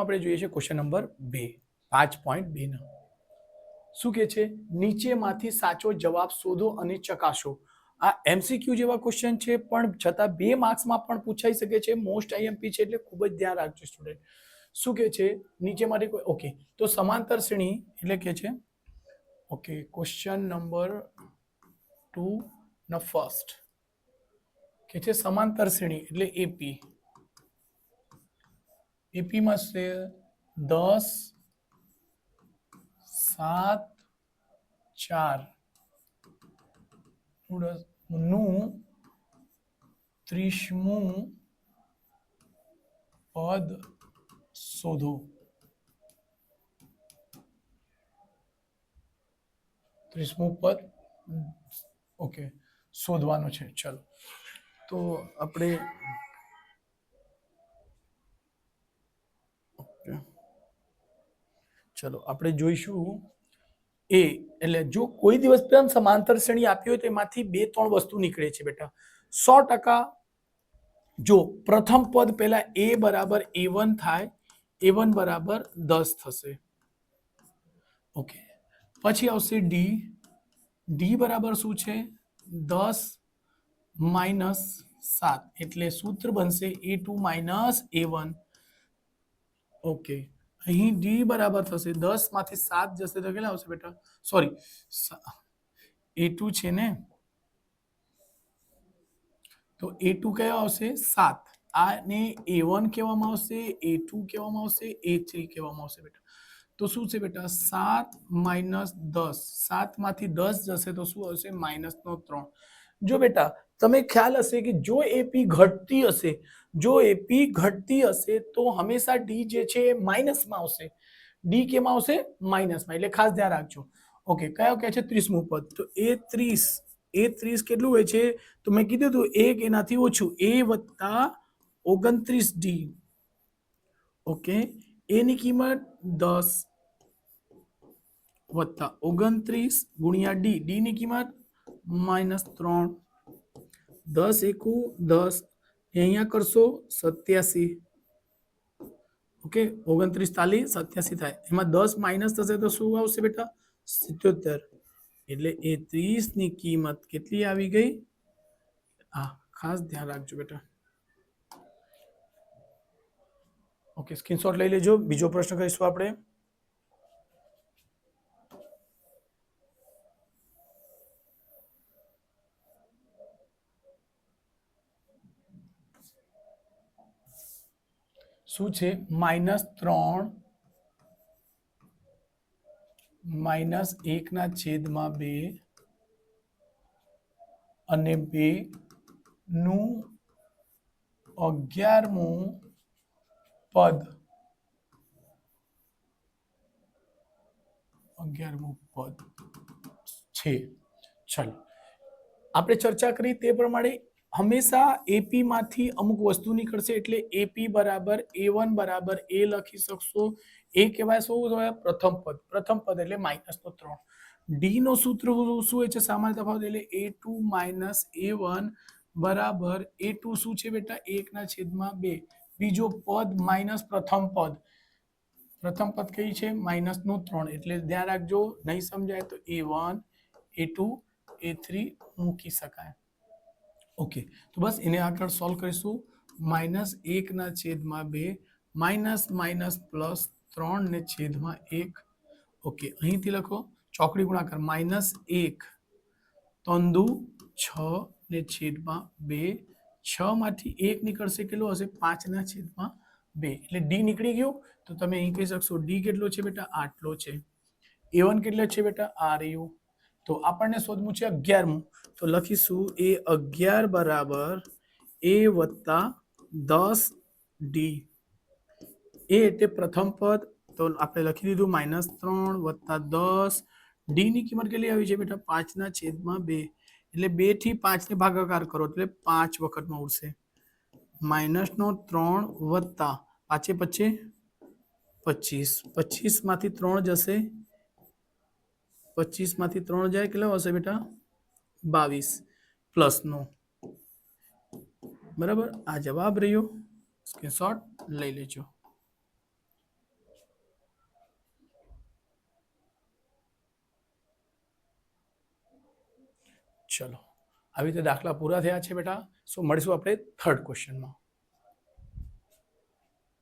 આપણે જોઈએ છે ક્વેશ્ચન નંબર 2 5.2 નો શું કહે છે નીચેમાંથી સાચો જવાબ શોધો અને ચકાસો આ એમસીક્યુ જેવા ક્વેશ્ચન છે પણ છતાં 2 માર્ક્સમાં પણ પૂછાઈ શકે છે મોસ્ટ આઈએમપી છે એટલે ખૂબ જ ધ્યાન રાખજો સ્ટુડન્ટ શું કહે છે નીચેમાંથી કોઈ ઓકે તો સમાંતર શ્રેણી એટલે કે છે ઓકે ક્વેશ્ચન નંબર 2 નો ફર્સ્ટ કે છે સમાંતર શ્રેણી એટલે એપી એપી માં છે 10 7 4 નું 30મું પદ શોધો 30મું પદ ઓકે શોધવાનું છે ચલો તો આપણે ચલો આપણે જોઈશું એ એટલે જો કોઈ દિવસ પણ સમાંતર શ્રેણી આપી હોય તો એમાંથી 2-3 વસ્તુ નીકળે છે બેટા 100% જો પ્રથમ પદ પહેલા a બરાબર a1 થાય a1 બરાબર 10 થશે ઓકે પછી આવશે d બરાબર શું છે 10 માઈનસ 7 એટલે સૂત્ર બનશે a2 માઈનસ a1 ઓકે અહીં d બરાબર થશે 10 માંથી 7 જશે તો કેટલા આવશે બેટા સોરી a2 છે ને તો a2 કયો આવશે 7 આને a1 કહેવામાં આવશે a2 કહેવામાં આવશે a3 કહેવામાં આવશે બેટા તો શું છે બેટા 7 માઈનસ 10 7 માંથી 10 જશે તો શું આવશે માઈનસ નો 3 જો બેટા તમે ખ્યાલ હશે કે જો એપી ઘટતી હશે તો હંમેશા ડી જે છે માઇનસમાં આવશે ડી કેમાં આવશે માઇનસમાં એટલે ખાસ ધ્યાન રાખજો ઓકે કયો કહે છે 30મું પદ તો a30 કેટલું હોય છે તો મેં કીધું હતું 1 એનાથી ઓછું a વત્તા 29d ઓકે a ની કિંમત 10 વત્તા 29 ગુણ્યા d ની કિંમત -3 10 એકુ 10 અહીંયા કરશો 87 ઓકે 29 તાલી 87 થાય એમાં 10 માઇનસ થશે તો શું આવશે બેટા 77 એટલે એ 30 ની કિંમત કેટલી આવી ગઈ આ ખાસ ધ્યાન રાખજો બેટા ઓકે સ્ક્રીનશોટ લઈ લેજો બીજો પ્રશ્ન કરીશું આપણે શું છે -3 -1/2 અને 2 નું 11મું પદ 11મું પદ છે ચલો આપણે ચર્ચા કરી તે પ્રમાણે હંમેશા એપી માંથી અમુક વસ્તુ નીકળશે એટલે એપી બરાબર a1 બરાબર a લખી શકશો એ કહેવાય શું હોય પ્રથમ પદ એટલે -3 ડી નો સૂત્ર શું હોય છે સામાન્ય તફાવત એટલે a2 માઈનસ a1 બરાબર a2 શું છે બેટા 1/2 બીજો પદ માઈનસ પ્રથમ પદ કઈ છે -3 એટલે ધ્યાન રાખજો નહીં સમજાય તો a1 a2 a3 મૂકી શકાય ઓકે તો બસ એને આગળ સોલ્વ કરીશું -1/2 માઈનસ પ્લસ 3/1 ઓકે અહીંથી લખો ચોકડી ગુણાકાર -1 3 દુ 6/2 6 માંથી 1 નીકળશે કેટલો હશે 5/2 એટલે ડી નીકળી ગયો તો તમે અહીં કહી શકશો ડી કેટલો છે બેટા આટલો છે a1 કેટલો છે બેટા આ રહ્યું તો આપણને શોધવું છે 11મું તો લખીશું એ 11 બરાબર a વત્તા 10d એ એટલે પ્રથમ પદ તો આપણે લખી દીધું -3 વત્તા 10 ડી ની કિંમત કેટલી આવી છે બેટા 5/2 એટલે 2 થી 5 ને ભાગાકાર કરો એટલે 5 વખતમાં ઉડશે -3 વત્તા 5 × 5 = 25 માંથી 3 જશે 25 માંથી 3 જાય કેટલા હશે બેટા 22 પ્લસ નો બરાબર આ જવાબ રહ્યો સ્ક્રીનશોટ લઈ લેજો ચલો આવી રીતે દાખલા પૂરા થયા છે બેટા. સો મળીશું આપણે થર્ડ ક્વેશ્ચનમાં.